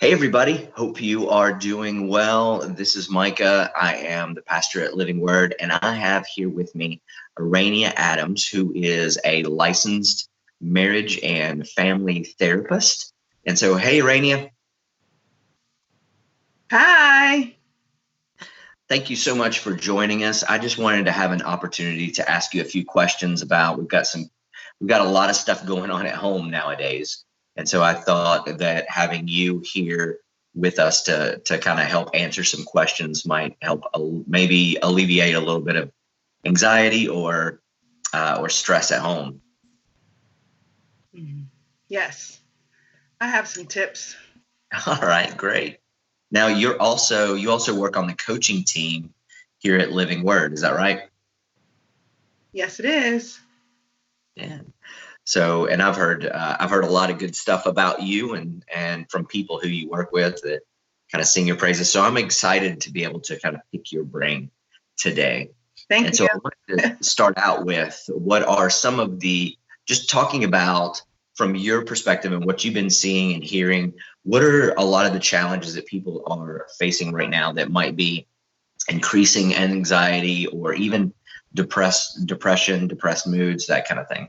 Hey, everybody. Hope you are doing well. This is Micah. I am the pastor at Living Word, and I have here with me Areinia Adams, who is a licensed marriage and family therapist. And so, hey, Areinia. Hi. Thank you so much for joining us. I just wanted to have an opportunity to ask you a few questions about, we've got a lot of stuff going on at home nowadays. And so I thought that having you here with us to kind of help answer some questions might help maybe alleviate a little bit of anxiety or stress at home. Yes, I have some tips. All right, great. Now you also work on the coaching team here at Living Word. Is that right? Yes, it is. Yeah. So, and I've heard a lot of good stuff about you and from people who you work with that kind of sing your praises. So I'm excited to be able to kind of pick your brain today. Thank you. So I wanted to start out with what are some of just talking about from your perspective and what you've been seeing and hearing, what are a lot of the challenges that people are facing right now that might be increasing anxiety or even depressed moods, that kind of thing?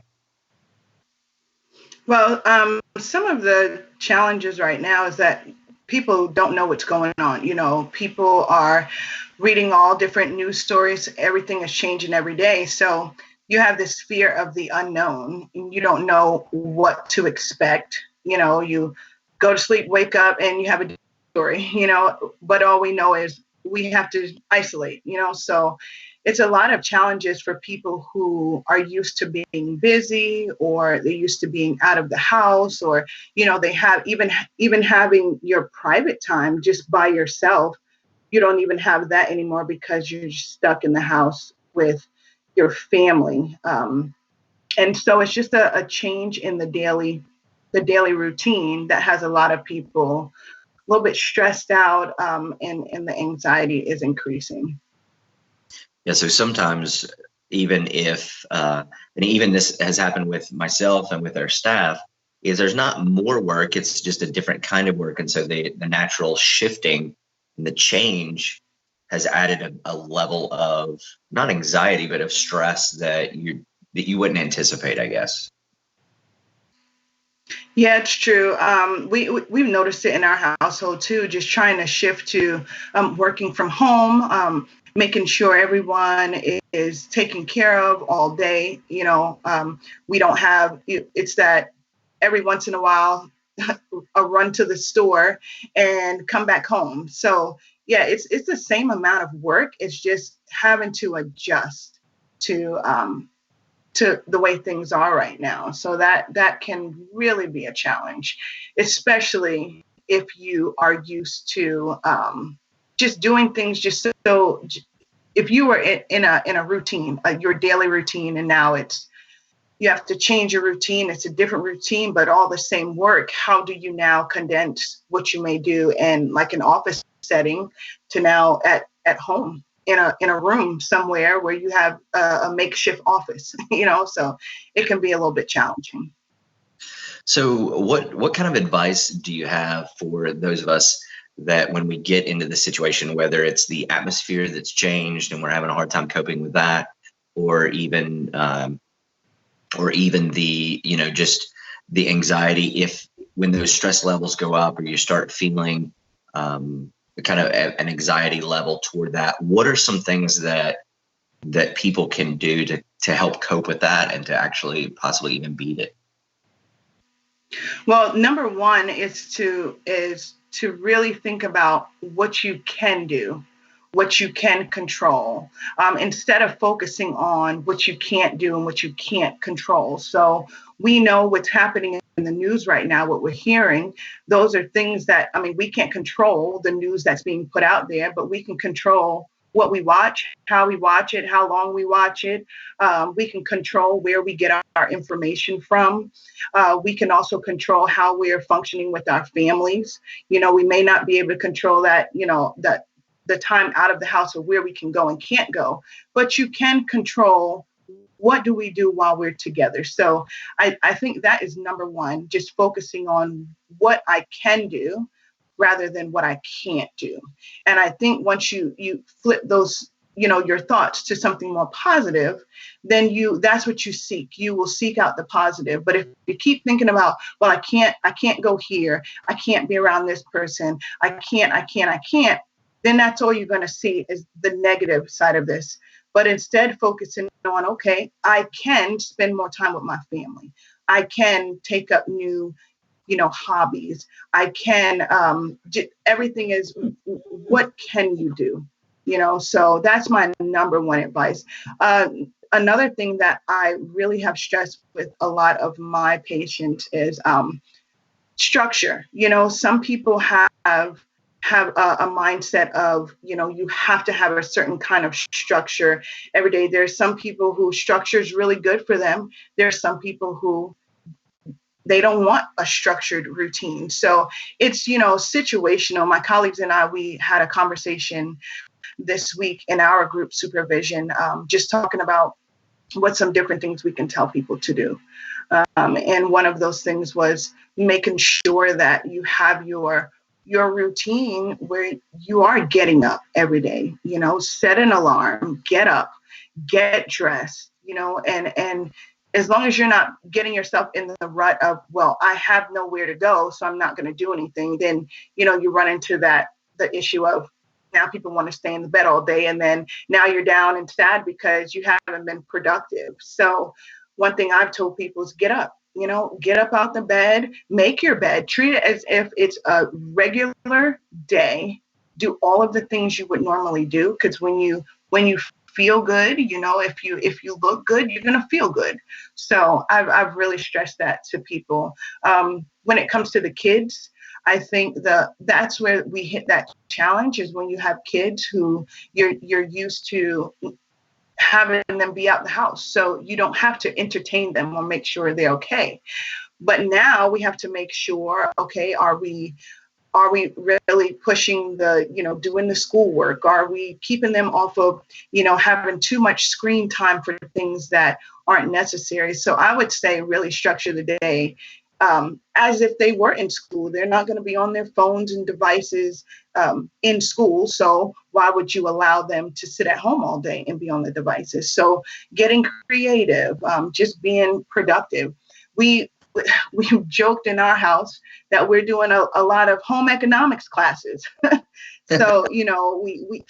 Well, some of the challenges right now is that people don't know what's going on. You know, people are reading all different news stories. Everything is changing every day. So you have this fear of the unknown. You don't know what to expect. You know, you go to sleep, wake up, and you have a story, but all we know is we have to isolate, so it's a lot of challenges for people who are used to being busy, or they're used to being out of the house, or they have even having your private time just by yourself. You don't even have that anymore because you're just stuck in the house with your family, and so it's just a change in the daily routine that has a lot of people a little bit stressed out, and the anxiety is increasing. Yeah, so sometimes even if, and even this has happened with myself and with our staff, is there's not more work, it's just a different kind of work. And so the natural shifting and the change has added a level of not anxiety, but of stress that you wouldn't anticipate, I guess. Yeah, it's true. We've noticed it in our household too, just trying to shift to working from home, making sure everyone is taken care of all day. We don't have, it's that every once in a while, a run to the store and come back home. So yeah, it's the same amount of work. It's just having to adjust to the way things are right now. So that can really be a challenge, especially if you are used to just doing things just so. If you were in a routine, your daily routine, and now you have to change your routine. It's a different routine, but all the same work. How do you now condense what you may do in like an office setting to now at home in a room somewhere where you have a makeshift office, so it can be a little bit challenging. So what kind of advice do you have for those of us that when we get into the situation, whether it's the atmosphere that's changed and we're having a hard time coping with that, or even the, just the anxiety, if when those stress levels go up or you start feeling kind of an anxiety level toward that, what are some things that people can do to help cope with that and to actually possibly even beat it? Well, number one is to really think about what you can do, what you can control, instead of focusing on what you can't do and what you can't control. So we know what's happening in the news right now, what we're hearing. Those are things that, we can't control the news that's being put out there, but we can control what we watch, how we watch it, how long we watch it. We can control where we get our information from. We can also control how we're functioning with our families. We may not be able to control that, that the time out of the house or where we can go and can't go, but you can control what do we do while we're together. So I think that is number one, just focusing on what I can do, rather than what I can't do. And I think once you flip those, your thoughts to something more positive, then that's what you seek. You will seek out the positive. But if you keep thinking about, well, I can't go here, I can't be around this person, I can't, then that's all you're going to see is the negative side of this. But instead focusing on, okay, I can spend more time with my family. I can take up new, hobbies. I can, everything is, what can you do? So that's my number one advice. Another thing that I really have stressed with a lot of my patients is structure. Some people have a mindset of, you have to have a certain kind of structure every day. There's some people who structure is really good for them. There's some people who they don't want a structured routine. So it's, situational. My colleagues and I, we had a conversation this week in our group supervision, just talking about what some different things we can tell people to do. And one of those things was making sure that you have your routine where you are getting up every day, set an alarm, get up, get dressed, and as long as you're not getting yourself in the rut of, well, I have nowhere to go, so I'm not going to do anything, then, you run into the issue of now people want to stay in the bed all day, and then now you're down and sad because you haven't been productive. So one thing I've told people is get up, get up out the bed, make your bed, treat it as if it's a regular day, do all of the things you would normally do. Because when you feel good, if you look good, you're going to feel good. So I've really stressed that to people. When it comes to the kids, I think that's where we hit that challenge, is when you have kids who you're used to having them be out the house, so you don't have to entertain them or make sure they're okay. But now we have to make sure, okay, are we really pushing doing the schoolwork? Are we keeping them off of, having too much screen time for things that aren't necessary? So I would say really structure the day as if they were in school. They're not going to be on their phones and devices in school. So why would you allow them to sit at home all day and be on the devices? So getting creative, just being productive. We joked in our house that we're doing a lot of home economics classes. So, you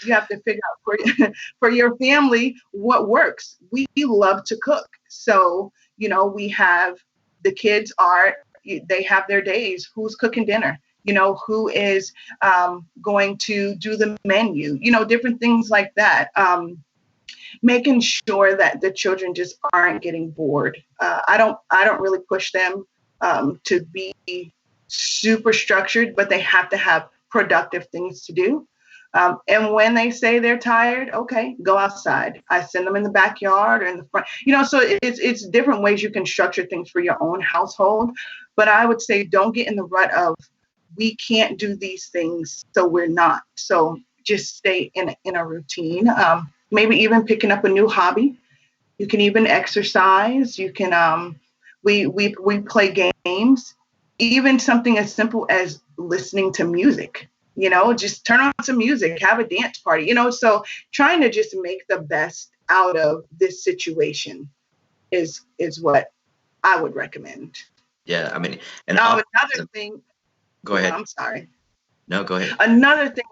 have to figure out for your family what works. We love to cook. So, we have the kids they have their days. Who's cooking dinner? Who is going to do the menu? Different things like that. Making sure that the children just aren't getting bored. I don't really push them to be super structured, but they have to have productive things to do. And when they say they're tired, okay, go outside. I send them in the backyard or in the front. So it's different ways you can structure things for your own household. But I would say don't get in the rut of, we can't do these things, so we're not. So just stay in a routine. Maybe even picking up a new hobby. You can even exercise. You can, we play games, even something as simple as listening to music, just turn on some music, have a dance party, so trying to just make the best out of this situation is what I would recommend. Yeah. I mean, and now another thing, go ahead. I'm sorry. No, go ahead. Another thing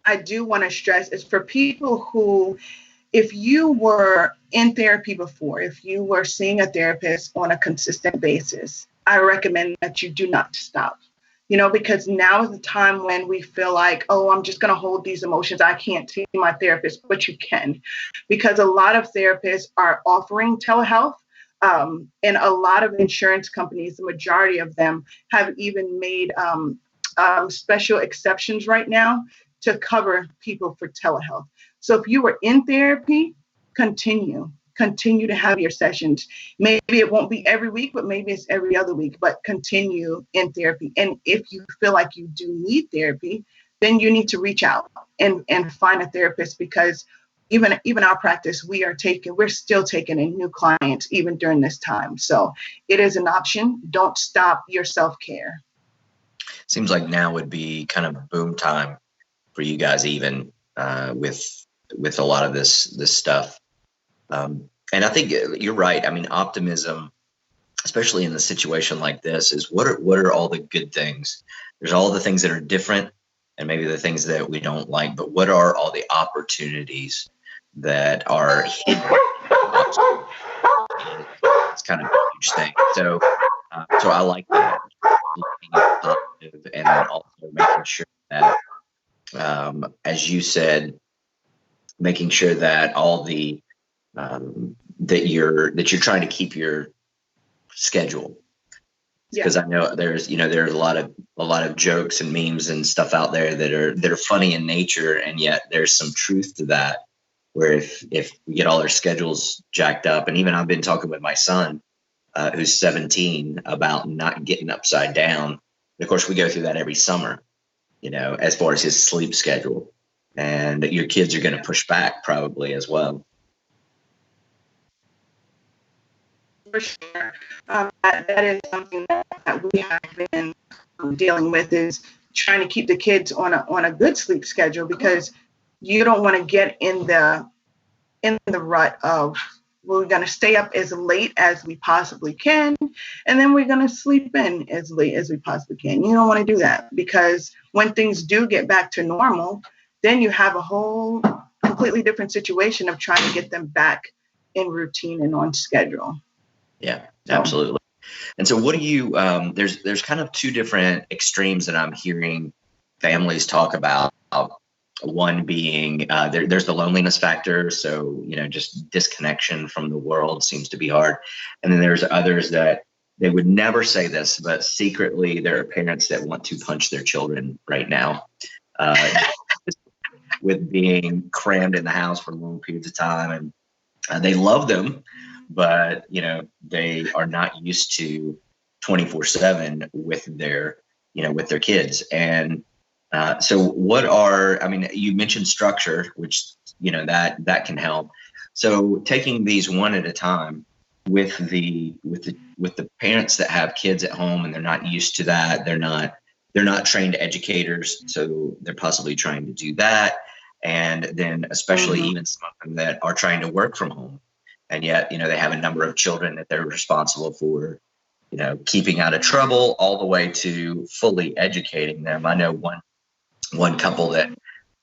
I do want to stress is for people who, if you were in therapy before, if you were seeing a therapist on a consistent basis, I recommend that you do not stop, because now is the time when we feel like, oh, I'm just going to hold these emotions. I can't see my therapist, but you can, because a lot of therapists are offering telehealth. And a lot of insurance companies, the majority of them, have even made special exceptions right now to cover people for telehealth. So if you were in therapy, continue to have your sessions. Maybe it won't be every week, but maybe it's every other week, but continue in therapy. And if you feel like you do need therapy, then you need to reach out and find a therapist, because even our practice, we're still taking in new clients even during this time. So it is an option. Don't stop your self-care. seems like now would be kind of boom time for you guys, even with a lot of this stuff. And I think you're right. I mean, optimism, especially in a situation like this, is what are all the good things? There's all the things that are different, and maybe the things that we don't like, but what are all the opportunities that are hidden? It's kind of a huge thing. So I like that, looking at positive, and then also making sure that, as you said, making sure that all the that you're trying to keep your schedule, because I know there's a lot of jokes and memes and stuff out there that are funny in nature, and yet there's some truth to that, where if we get all our schedules jacked up, and even I've been talking with my son, who's 17, about not getting upside down. And of course, we go through that every summer, as far as his sleep schedule, and your kids are going to push back probably as well. For sure. That is something that we have been dealing with, is trying to keep the kids on a good sleep schedule, because you don't want to get in the rut of, we're going to stay up as late as we possibly can, and then we're going to sleep in as late as we possibly can. You don't want to do that, because when things do get back to normal, then you have a whole completely different situation of trying to get them back in routine and on schedule. Yeah, absolutely. And so what do you, there's kind of two different extremes that I'm hearing families talk about. One being there's the loneliness factor. So, just disconnection from the world seems to be hard. And then there's others that they would never say this, but secretly there are parents that want to punch their children right now, with being crammed in the house for long periods of time. And they love them, but they are not used to 24/7 with their kids. And so you mentioned structure, which that can help. So taking these one at a time with the parents that have kids at home and they're not used to that, they're not trained educators, so they're possibly trying to do that. And then especially even some of them that are trying to work from home, and yet, they have a number of children that they're responsible for, keeping out of trouble, all the way to fully educating them. I know one couple that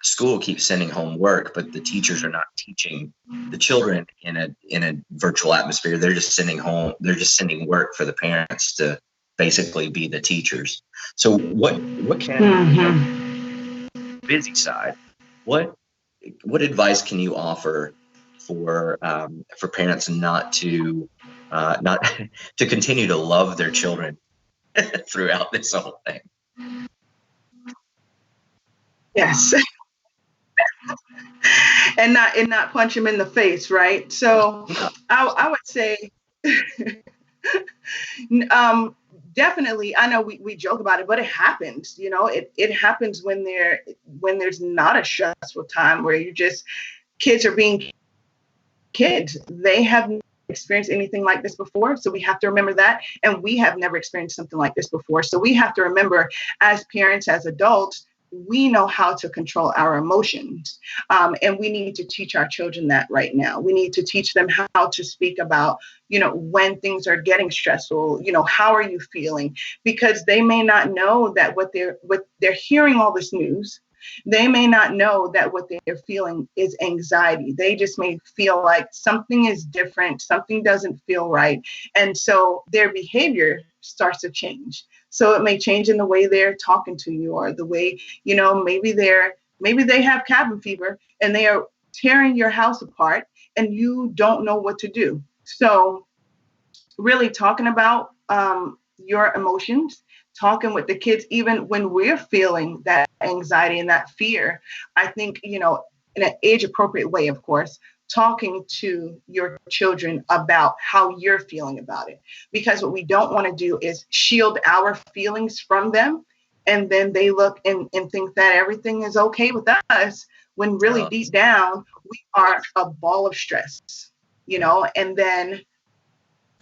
school keeps sending home work, but the teachers are not teaching the children in a virtual atmosphere. They're just sending work for the parents to basically be the teachers. So what can busy side? What advice can you offer for parents not to continue to love their children throughout this whole thing? Yes. and not punch him in the face, right? So I would say definitely, I know we joke about it, but it happens. It happens when there's not a stressful time, where kids are being kids. They have never experienced anything like this before, so we have to remember that, and we have never experienced something like this before. So we have to remember, as parents, as adults, we know how to control our emotions, and we need to teach our children that right now. We need to teach them how to speak about, when things are getting stressful, how are you feeling? Because they may not know that what they're hearing all this news. They may not know that what they're feeling is anxiety. They just may feel like something is different, something doesn't feel right. And so their behavior starts to change. So it may change in the way they're talking to you, or the way, maybe they have cabin fever and they are tearing your house apart and you don't know what to do. So really talking about your emotions, talking with the kids, even when we're feeling that anxiety and that fear, I think, in an age appropriate way, of course, talking to your children about how you're feeling about it. Because what we don't want to do is shield our feelings from them. And then they look and think that everything is okay with us, when really deep down, we are a ball of stress, and then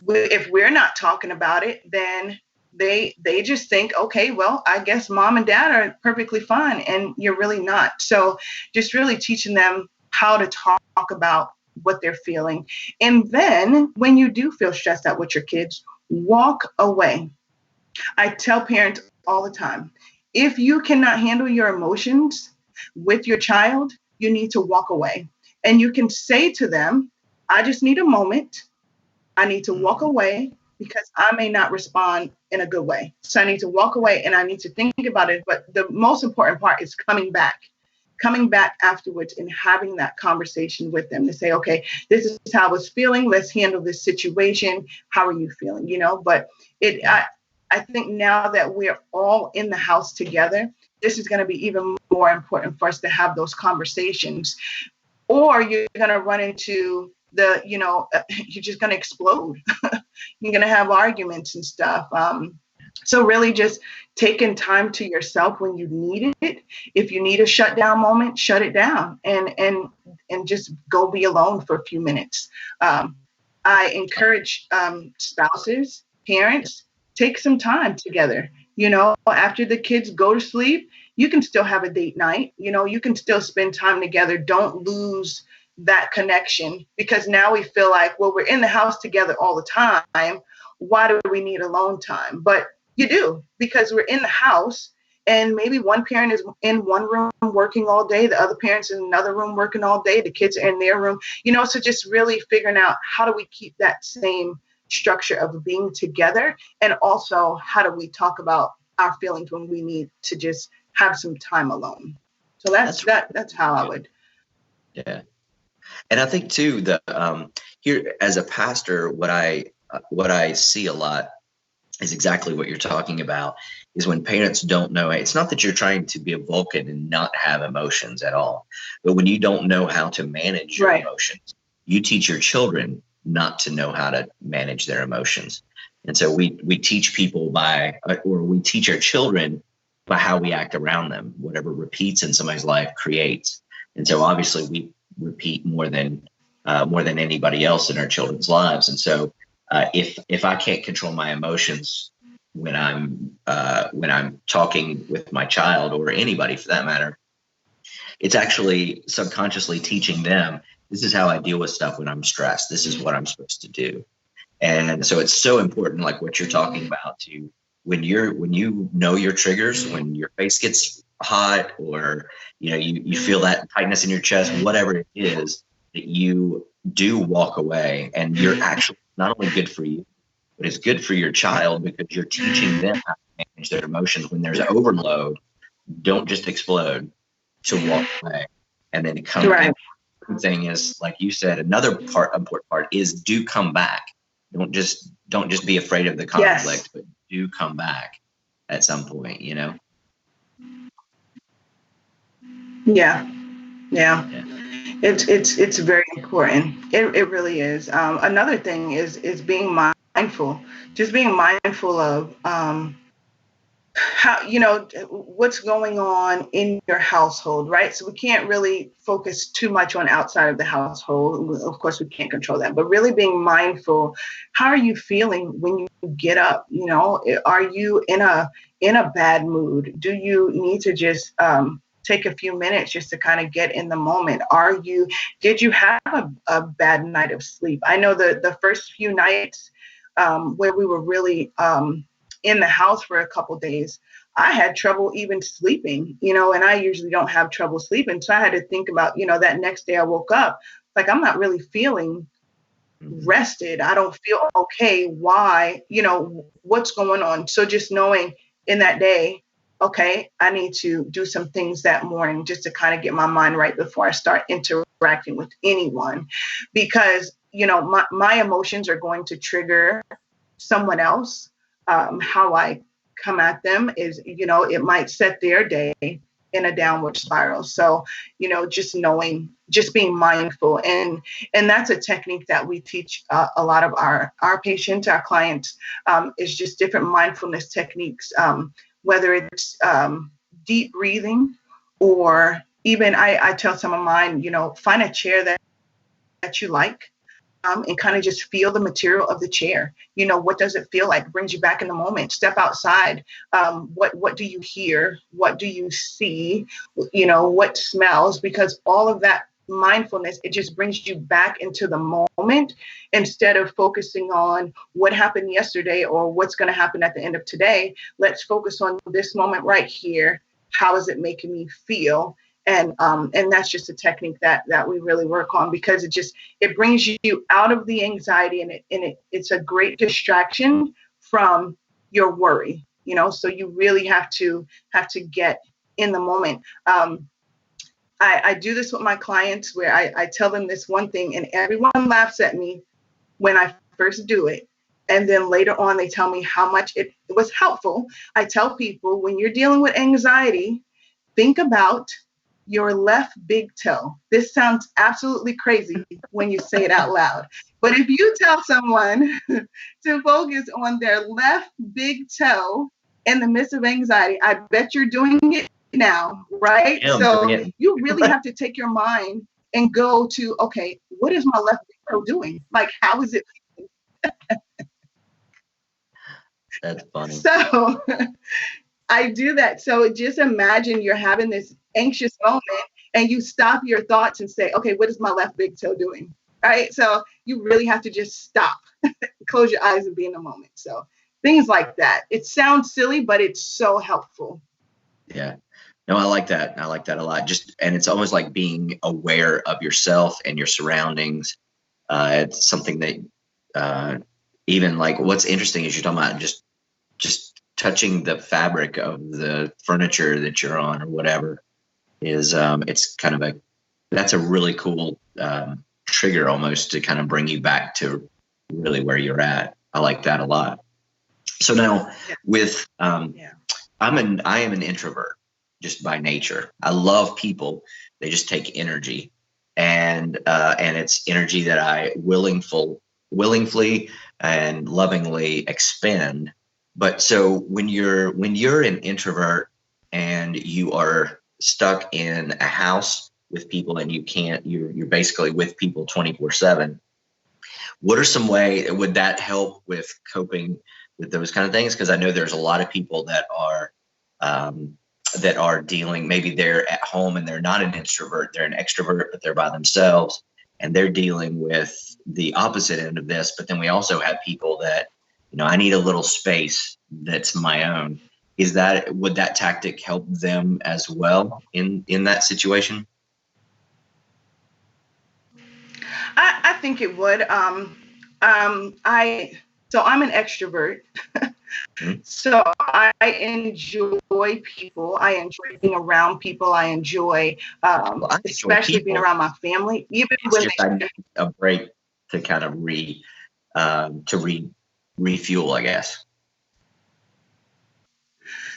if we're not talking about it, then they just think, okay, well, I guess mom and dad are perfectly fine, and you're really not. So just really teaching them how to talk about what they're feeling. And then when you do feel stressed out with your kids, walk away. I tell parents all the time, if you cannot handle your emotions with your child, you need to walk away. And you can say to them, I just need a moment. I need to walk away because I may not respond in a good way. So I need to walk away and I need to think about it. But the most important part is coming back afterwards and having that conversation with them to say, okay, this is how I was feeling. Let's handle this situation. How are you feeling? But I think now that we're all in the house together, this is going to be even more important for us to have those conversations, or you're going to run into you're just going to explode. You're going to have arguments and stuff. So really just taking time to yourself when you need it. If you need a shutdown moment, shut it down and just go be alone for a few minutes. I encourage spouses, parents, take some time together. After the kids go to sleep, you can still have a date night. You can still spend time together. Don't lose that connection, because now we feel like, well, we're in the house together all the time. Why do we need alone time? But you do, because we're in the house and maybe one parent is in one room working all day, the other parent's in another room working all day, the kids are in their room, so just really figuring out how do we keep that same structure of being together, and also how do we talk about our feelings when we need to just have some time alone. So that's how I would. Yeah. And I think too that here as a pastor, what I see a lot is exactly what you're talking about, is when parents don't know. It's not that you're trying to be a Vulcan and not have emotions at all, but when you don't know how to manage your emotions, you teach your children not to know how to manage their emotions. And so we teach people we teach our children by how we act around them. Whatever repeats in somebody's life creates. And so obviously we repeat more than anybody else in our children's lives. And so if I can't control my emotions when I'm talking with my child, or anybody for that matter, it's actually subconsciously teaching them, this is how I deal with stuff when I'm stressed. This is what I'm supposed to do. And so it's so important, like what you're talking about, to when you know your triggers, when your face gets hot, or you feel that tightness in your chest, whatever it is, that you do walk away. And you're actually not only good for you, but it's good for your child, because you're teaching them how to manage their emotions. When there's overload, don't just explode, to walk away and then come back. The thing is, like you said, another important part is do come back. Don't just be afraid of the conflict, but do come back at some point, Yeah. It's very important. It really is. Another thing is being mindful, just being mindful of how, what's going on in your household, right? So we can't really focus too much on outside of the household. Of course, we can't control that, but really being mindful. How are you feeling when you get up? Are you in a bad mood? Do you need to just take a few minutes just to kind of get in the moment? Did you have a bad night of sleep? I know the first few nights where we were really in the house for a couple of days, I had trouble even sleeping, and I usually don't have trouble sleeping. So I had to think about, that next day I woke up, like, I'm not really feeling rested. I don't feel okay. Why? What's going on? So just knowing in that day, okay, I need to do some things that morning just to kind of get my mind right before I start interacting with anyone, because, my emotions are going to trigger someone else. How I come at them is, it might set their day in a downward spiral. So, just being mindful, and that's a technique that we teach a lot of our patients, our clients, is just different mindfulness techniques, whether it's deep breathing, or even I tell some of mine, find a chair that you like. and kind of just feel the material of the chair. You know, what does it feel like? Brings you back in the moment. Step outside. What do you hear? What do you see? You know, what smells? Because all of that mindfulness, it just brings you back into the moment instead of focusing on what happened yesterday or what's going to happen at the end of today. Let's focus on this moment right here. How is it making me feel? And that's just a technique that we really work on, because it brings you out of the anxiety, and it's a great distraction from your worry, you know. So you really have to get in the moment. I do this with my clients where I tell them this one thing, and everyone laughs at me when I first do it. And then later on, they tell me how much it was helpful. I tell people, when you're dealing with anxiety, think about your left big toe. This sounds absolutely crazy when you say it out loud. But if you tell someone to focus on their left big toe in the midst of anxiety, I bet you're doing it now, right? Yeah, so you really have to take your mind and go to, okay, what is my left big toe doing? Like, how is it? That's funny. So I do that. So just imagine you're having this anxious moment and you stop your thoughts and say, okay, what is my left big toe doing? Right? So you really have to just stop, close your eyes and be in the moment. So things like that. It sounds silly, but it's so helpful. Yeah. No, I like that. I like that a lot. And it's almost like being aware of yourself and your surroundings. It's something that even like what's interesting is you're talking about just touching the fabric of the furniture that you're on or whatever is it's kind of that's a really cool trigger almost to kind of bring you back to really where you're at. I like that a lot. So now with I am an introvert just by nature. I love people. They just take energy, and it's energy that I willingly and lovingly expend. But so when you're an introvert and you are stuck in a house with people and you're basically with people 24/7, what are some ways would that help with coping with those kind of things? Because I know there's a lot of people that are dealing, maybe they're at home and they're not an introvert, they're an extrovert, but they're by themselves and they're dealing with the opposite end of this. But then we also have people that, I need a little space that's my own. Would that tactic help them as well in that situation? I think it would. So I'm an extrovert. So I enjoy people. I enjoy being around people. I enjoy, especially being around my family. Even when I need a break to kind of refuel, I guess.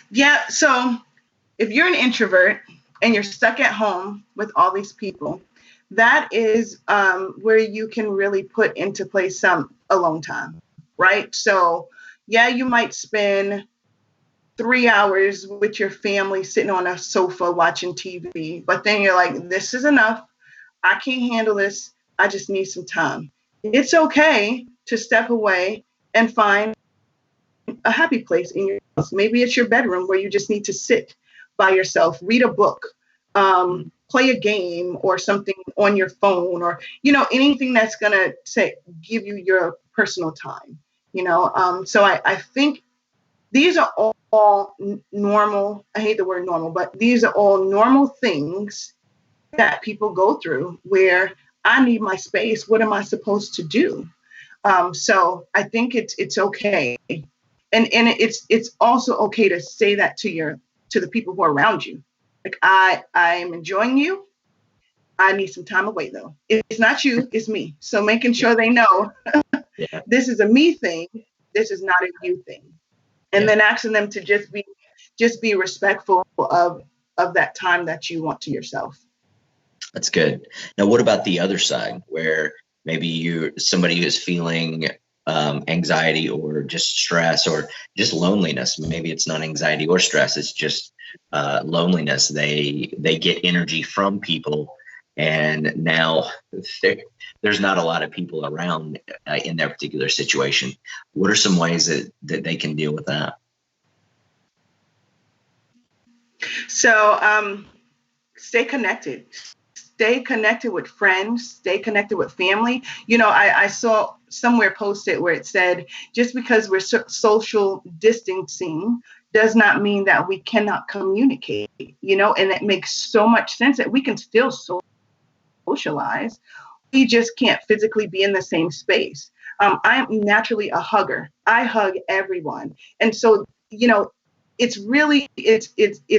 Yeah. So if you're an introvert and you're stuck at home with all these people, that is where you can really put into place some alone time, right? So yeah, you might spend 3 hours with your family sitting on a sofa watching TV, but then you're like, this is enough. I can't handle this. I just need some time. It's okay to step away and find a happy place in your house. Maybe it's your bedroom where you just need to sit by yourself, read a book, play a game or something on your phone, or, anything that's going to give you your personal time, So I think these are all normal. I hate the word normal, but these are all normal things that people go through where I need my space. What am I supposed to do? So I think it's okay. And it's also okay to say that to the people who are around you. Like, I'm enjoying you. I need some time away though. It's not you, it's me. So making sure they know this is a me thing. This is not a you thing. And then asking them to just be respectful of that time that you want to yourself. That's good. Now, what about the other side where maybe you're somebody who is feeling anxiety or just stress or just loneliness? Maybe it's not anxiety or stress. It's just loneliness. They get energy from people And now there's not a lot of people around in their particular situation. What are some ways that they can deal with that? So stay connected. Stay connected with friends, stay connected with family. I saw somewhere posted where it said, just because we're social distancing does not mean that we cannot communicate, and it makes so much sense that we can still socialize. We just can't physically be in the same space. I'm naturally a hugger. I hug everyone. And so, it's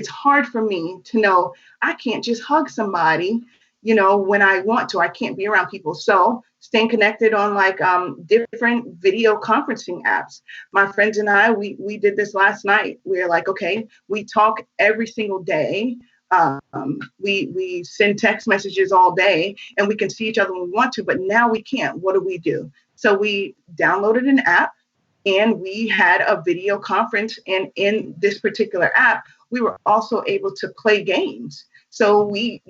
hard for me to know I can't just hug somebody, when I want to. I can't be around people. So staying connected on different video conferencing apps. My friends and I, we did this last night. We're like, okay, we talk every single day. We send text messages all day, and we can see each other when we want to, but now we can't. What do? So we downloaded an app, and we had a video conference, and in this particular app, we were also able to play games. So we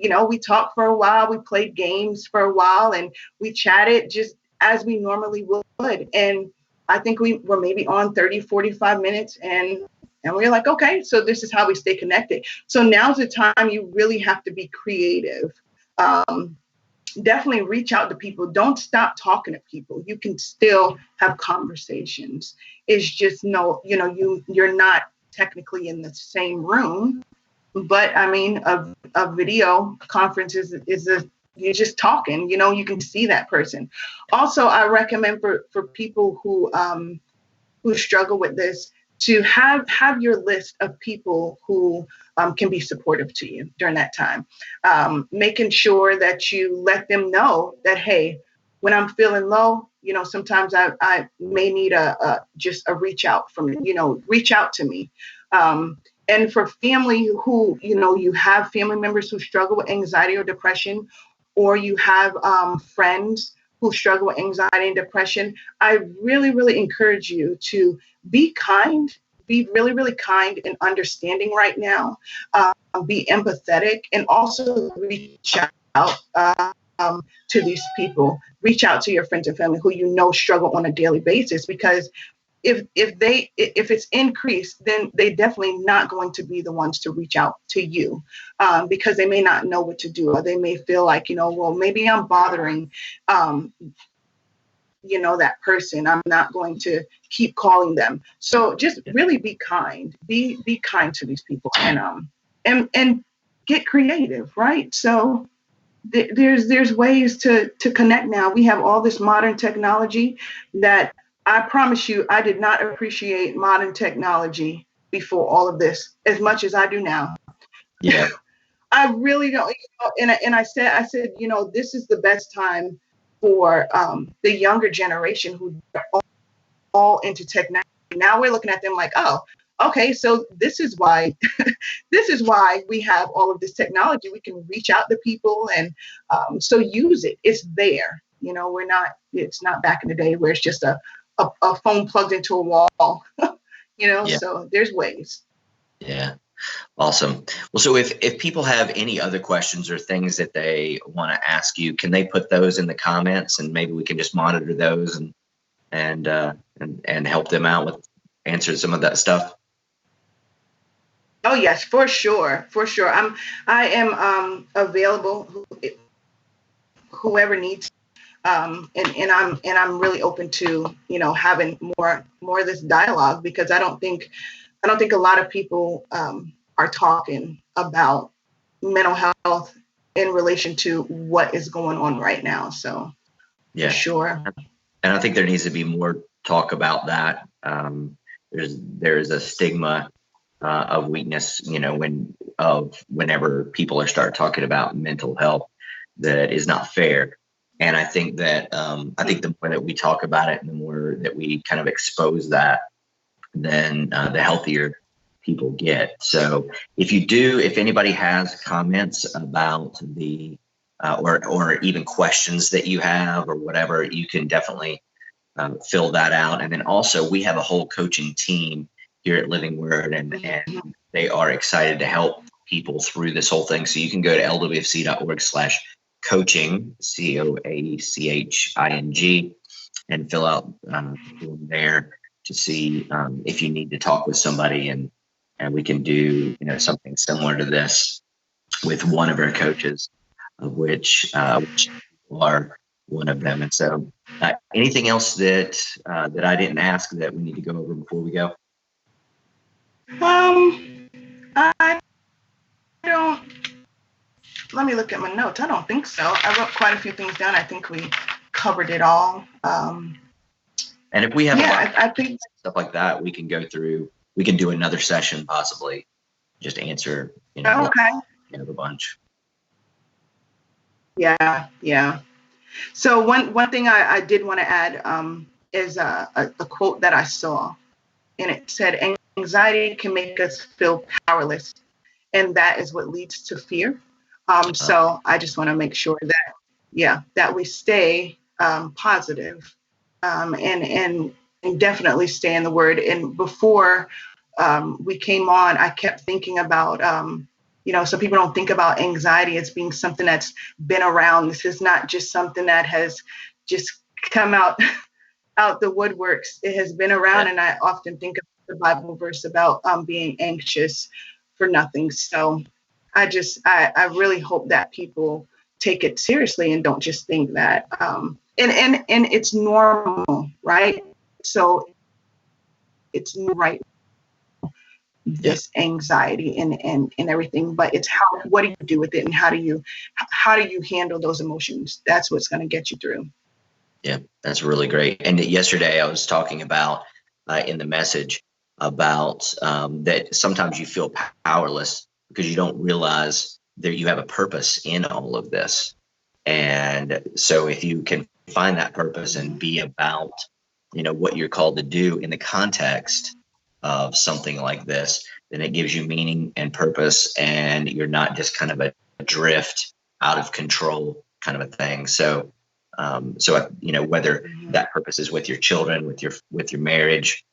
talked for a while, we played games for a while, and we chatted just as we normally would. And I think we were maybe on 30, 45 minutes, and we were like, okay, so this is how we stay connected. So now's the time you really have to be creative. Definitely reach out to people. Don't stop talking to people. You can still have conversations. It's just you're not technically in the same room, but I mean, a video conference is you're just talking. You can see that person. Also, I recommend for people who struggle with this to have your list of people who can be supportive to you during that time. Making sure that you let them know that, hey, when I'm feeling low, sometimes I may need just a reach out from, reach out to me. And for family who, you have family members who struggle with anxiety or depression, or you have friends who struggle with anxiety and depression, I really, really encourage you to be kind, be really, really kind and understanding right now, be empathetic, and also reach out to these people. Reach out to your friends and family who struggle on a daily basis, because if it's increased, then they definitely not going to be the ones to reach out to you, because they may not know what to do, or they may feel like, well, maybe I'm bothering, that person. I'm not going to keep calling them. So just really be kind. Be kind to these people, and get creative, right? So there's ways to connect now. We have all this modern technology that I promise you, I did not appreciate modern technology before all of this as much as I do now. Yeah. I really don't, and I said, this is the best time for the younger generation who are all into technology. Now we're looking at them like, oh, okay, so this is why we have all of this technology. We can reach out to people, and so use it. It's there. It's not back in the day where it's just a phone plugged into a wall. So there's ways. Yeah. Awesome. Well, so if people have any other questions or things that they want to ask you, can they put those in the comments, and maybe we can just monitor those and help them out with answering some of that stuff? Oh yes, for sure. I am available. Whoever needs, and I'm really open to having more of this dialogue, because I don't think a lot of people are talking about mental health in relation to what is going on right now. So, yeah, for sure. And I think there needs to be more talk about that. There's a stigma of weakness, whenever people start talking about mental health, that is not fair. And I think that the more that we talk about it, and the more that we kind of expose that, then the healthier people get. So if anybody has comments about the or even questions that you have or whatever, you can definitely fill that out. And then also, we have a whole coaching team here at Living Word, and they are excited to help people through this whole thing. So you can go to lwfc.org/ coaching, COACHING, and fill out there to see if you need to talk with somebody, and we can do something similar to this with one of our coaches, of which you are one of them. And so, anything else that I didn't ask that we need to go over before we go? I don't. Let me look at my notes. I don't think so. I wrote quite a few things down. I think we covered it all. And if we have I think stuff like that, we can go through. We can do another session, possibly, just answer okay. The bunch. Yeah. So one thing I did want to add is a quote that I saw, and it said, "Anxiety can make us feel powerless, and that is what leads to fear." So I just want to make sure that we stay positive, and definitely stay in the Word. And before we came on, I kept thinking about, some people don't think about anxiety as being something that's been around. This is not just something that has just come out the woodworks. It has been around, and I often think of the Bible verse about being anxious for nothing. So I really hope that people take it seriously and don't just think that, and it's normal, right? So it's right, this anxiety and everything, but it's what do you do with it, and how do you handle those emotions? That's what's going to get you through. Yeah, that's really great. And yesterday I was talking about in the message about that sometimes you feel powerless because you don't realize that you have a purpose in all of this. And so if you can find that purpose and be about, what you're called to do in the context of something like this, then it gives you meaning and purpose, and you're not just kind of a drift, out of control kind of a thing. So, whether that purpose is with your children, with your marriage,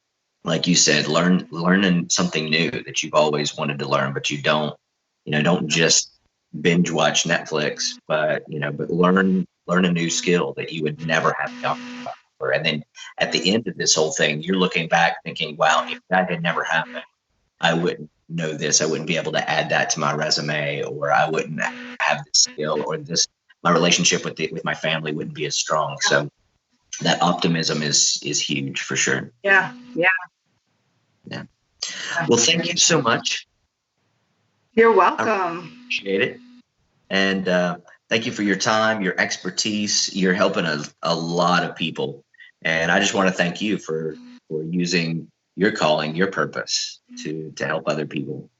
like you said, learning something new that you've always wanted to learn, but you don't just binge watch Netflix, but learn a new skill that you would never have the opportunity for. And then at the end of this whole thing, you're looking back thinking, wow, if that had never happened, I wouldn't know this. I wouldn't be able to add that to my resume, or I wouldn't have this skill, or my relationship with my family wouldn't be as strong. So that optimism is huge for sure. Yeah. Well, thank you so much. You're welcome. I appreciate it. And thank you for your time, your expertise. You're helping a lot of people. And I just want to thank you for using your calling, your purpose to help other people.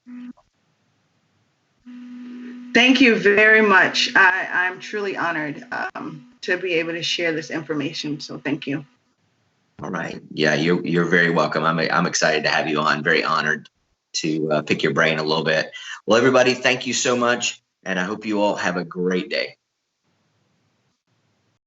Thank you very much. I'm truly honored to be able to share this information. So thank you. All right. Yeah, you're very welcome. I'm excited to have you on. Very honored to pick your brain a little bit. Well, everybody, thank you so much. And I hope you all have a great day.